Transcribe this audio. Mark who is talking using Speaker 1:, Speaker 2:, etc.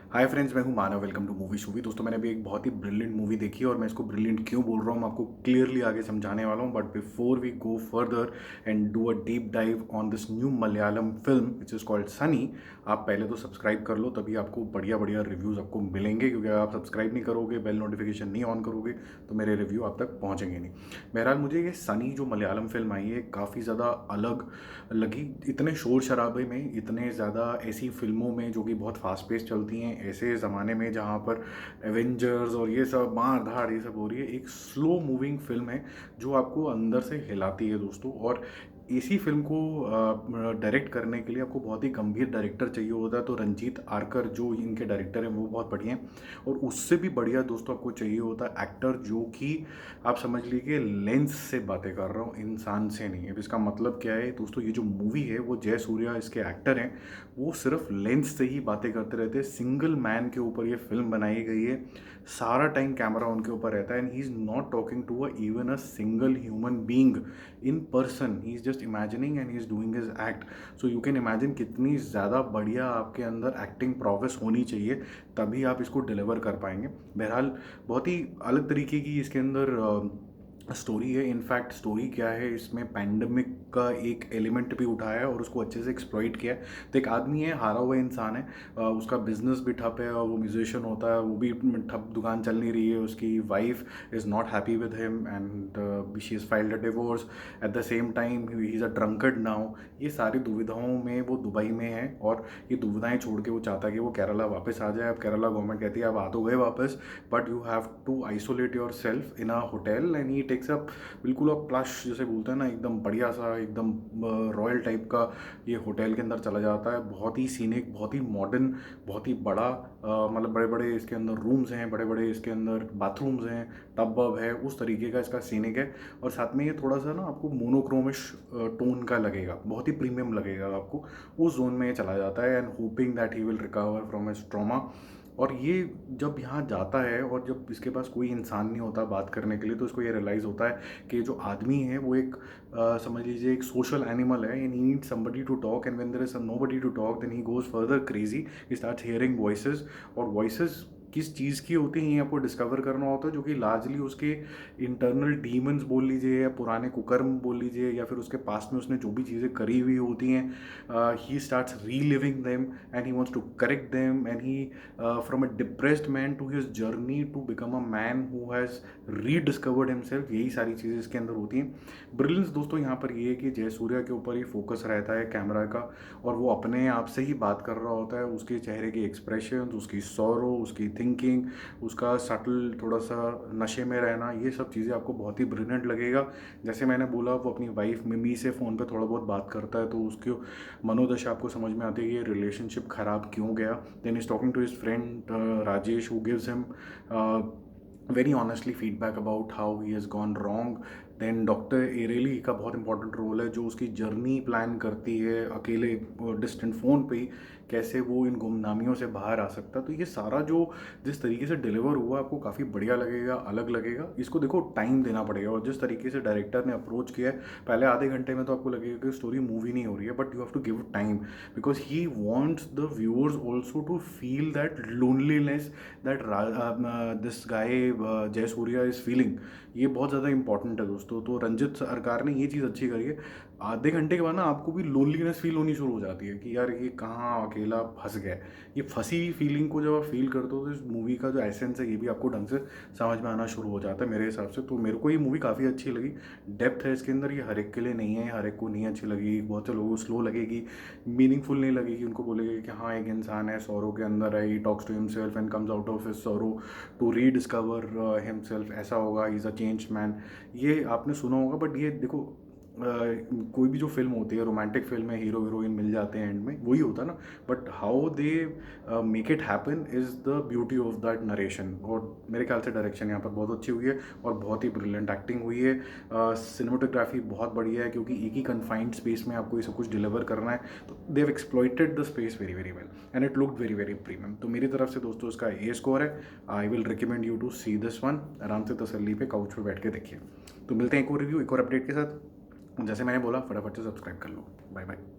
Speaker 1: हाय friends, मैं हूं Manav. Welcome to movie shoovy. दोस्तों, मैंने अभी एक बहुत ही ब्रिलियंट मूवी देखी है और मैं इसको ब्रिलियंट क्यों बोल रहा हूं मैं आपको क्लियरली आगे समझाने वाला हूं। But before we go further and do a deep dive on this new Malayalam film which is called Sunny, आप पहले तो सब्सक्राइब कर लो, तभी आपको बढ़िया बढ़िया रिव्यूज़ आपको मिलेंगे। क्योंकि अगर आप सब्सक्राइब नहीं करोगे, बेल नोटिफिकेशन नहीं ऑन करोगे, तो मेरे रिव्यू आप तक पहुँचेंगे नहीं। बहरहाल, मुझे ये सनी जो मलयालम फिल्म आई है काफ़ी ज़्यादा अलग लगी। इतने शोर शराबे में, इतने ज़्यादा ऐसी फिल्मों में जो कि बहुत फास्ट पेस चलती हैं, ऐसे ज़माने में जहाँ पर एवेंजर्स और ये सब मार धाड़ ये सब हो रही है, एक स्लो मूविंग फिल्म है जो आपको अंदर से हिलाती है दोस्तों। और इसी फिल्म को डायरेक्ट करने के लिए आपको बहुत ही गंभीर डायरेक्टर चाहिए होता है। तो रंजीत आरकर जो इनके डायरेक्टर हैं वो बहुत बढ़िया हैं। और उससे भी बढ़िया दोस्तों आपको चाहिए होता है एक्टर जो कि आप समझ लीजिए लेंस से बातें कर रहा हूँ, इंसान से नहीं। अब इसका मतलब क्या है दोस्तों, ये जो मूवी है वो जय सूर्या इसके एक्टर हैं, वो सिर्फ लेंस से ही बातें करते रहते हैं। सिंगल मैन के ऊपर ये फिल्म बनाई गई है, सारा टाइम कैमरा उनके ऊपर रहता है and he is not talking to a even a single human being in person. He is just imagining and he is doing his act. So you can imagine कितनी ज़्यादा बढ़िया आपके अंदर एक्टिंग प्रोग्रेस होनी चाहिए, तभी आप इसको डिलीवर कर पाएंगे। बहरहाल, बहुत ही अलग तरीके की इसके अंदर स्टोरी है। इनफैक्ट स्टोरी क्या है, इसमें पैंडमिक का एक एलिमेंट भी उठाया है और उसको अच्छे से एक्सप्लॉइट किया है। तो एक आदमी है, हारा हुआ इंसान है, उसका बिजनेस भी ठप है और वो म्यूजिशियन होता है, वो भी ठप, दुकान चल नहीं रही है। उसकी wife is not happy with him and she is filed a divorce. At the same time he is a drunkard now. ये सारी दुविधाओं में वो दुबई में है और ये दुविधाएं छोड़ के वो चाहता है कि वो केरला वापस आ जाए। अब केरला गवर्नमेंट कहती है आप आ तो गए वापस, but you have to isolate yourself in a hotel and he takes up बिल्कुल अ प्लश, जैसे बोलते हैं ना, एकदम बढ़िया सा, एकदम रॉयल टाइप का ये होटल के अंदर चला जाता है। बहुत ही सीनिक, बहुत ही मॉडर्न, बहुत ही बड़ा, मतलब बड़े बड़े इसके अंदर रूम्स हैं, बड़े बड़े इसके अंदर बाथरूम्स हैं, टब वब है, उस तरीके का इसका सीनिक है। और साथ में ये थोड़ा सा ना आपको मोनोक्रोमिश टोन का लगेगा, बहुत ही प्रीमियम लगेगा आपको। उस जोन में ये चला जाता है and hoping that he will recover from his trauma. और ये जब यहाँ जाता है और जब इसके पास कोई इंसान नहीं होता बात करने के लिए, तो इसको ये रियलाइज़ होता है कि जो आदमी है वो एक समझ लीजिए एक सोशल एनिमल है and he need somebody to talk. And when there is nobody to talk, then he goes further crazy. He starts hearing voices. और वॉइसेस किस चीज़ की होती हैं ये आपको डिस्कवर करना होता है, जो कि लार्जली उसके इंटरनल डीमंस बोल लीजिए या पुराने कुकर्म बोल लीजिए या फिर उसके पास्ट में उसने जो भी चीज़ें करी हुई होती हैं, he starts reliving them and he wants to correct them and he from a depressed man to his journey to become a man who has rediscovered himself। यही सारी चीज़ें इसके अंदर होती हैं। ब्रिलियंस दोस्तों यहाँ पर ये है कि जयसूर्या के ऊपर ही फोकस रहता है कैमरा का, और वो अपने आप से ही बात कर रहा होता है। उसके चेहरे के एक्सप्रेशन, उसकी सॉरो, उसकी थिंकिंग, उसका सटल थोड़ा सा नशे में रहना, ये सब चीज़ें आपको बहुत ही ब्रिलियंट लगेगा। जैसे मैंने बोला, वो अपनी वाइफ मिमी से फ़ोन पे थोड़ा बहुत बात करता है, तो उसकी मनोदशा आपको समझ में आती है कि ये रिलेशनशिप ख़राब क्यों गया। Then is talking to his friend Rajesh, who gives him very honestly feedback about how he has gone wrong। Then doctor एरेली का बहुत इंपॉर्टेंट रोल है, जो उसकी जर्नी प्लान करती है अकेले डिस्टेंट फ़ोन पे ही, कैसे वो इन गुमनामियों से बाहर आ सकता है। तो ये सारा जो जिस तरीके से डिलीवर हुआ आपको काफ़ी बढ़िया लगेगा, अलग लगेगा। इसको देखो, टाइम देना पड़ेगा। और जिस तरीके से डायरेक्टर ने अप्रोच किया है, पहले आधे घंटे में तो आपको लगेगा कि स्टोरी मूवी नहीं हो रही है, but you have to give time because he wants the viewers also to feel that loneliness that this guy Jai Surya is feeling. ये बहुत ज़्यादा इंपॉर्टेंट है दोस्तों। तो रंजित सरकार ने ये चीज़ अच्छी करी है। आधे घंटे के बाद ना आपको भी लोनलीनेस फील होनी शुरू हो जाती है कि यार ये कहाँ अकेला फंस गया है। ये फंसी हुई फीलिंग को जब आप फील करते हो, तो इस मूवी का जो एसेंस है ये भी आपको ढंग से समझ में आना शुरू हो जाता है मेरे हिसाब से। तो मेरे को ये मूवी काफ़ी अच्छी लगी। डेप्थ है इसके अंदर, ये हर एक के लिए नहीं है, हर एक को नहीं अच्छी लगेगी। बहुत से लोगों को स्लो लगेगी, मीनिंगफुल नहीं लगेगी। उनको बोलेगा कि हाँ एक इंसान है, सौरों के अंदर है, he talks to himself and comes out of his sorrow to rediscover himself, ऐसा होगा, he is a changed man. ये आपने सुना होगा। बट ये देखो, कोई भी जो फिल्म होती है, रोमांटिक फिल्म में हीरो हीरोइन मिल जाते हैं एंड में, वही होता है ना। But how they make it happen is the beauty of that narration. और मेरे ख्याल से डायरेक्शन यहाँ पर बहुत अच्छी हुई है और बहुत ही ब्रिलियंट एक्टिंग हुई है। सिनेमाटोग्राफी बहुत बढ़िया है, क्योंकि एक ही कन्फाइंड स्पेस में आपको ये सब कुछ डिलीवर करना है। तो they have exploited the space very very well and it looked very very premium. तो मेरी तरफ से दोस्तों इसका ए स्कोर है। I will recommend you to see this one. आराम से तसल्ली पे काउच पे बैठ के देखिए। तो मिलते हैं एक और रिव्यू, एक और अपडेट के साथ। जैसे मैंने बोला, फटाफट से सब्सक्राइब कर लो। Bye bye.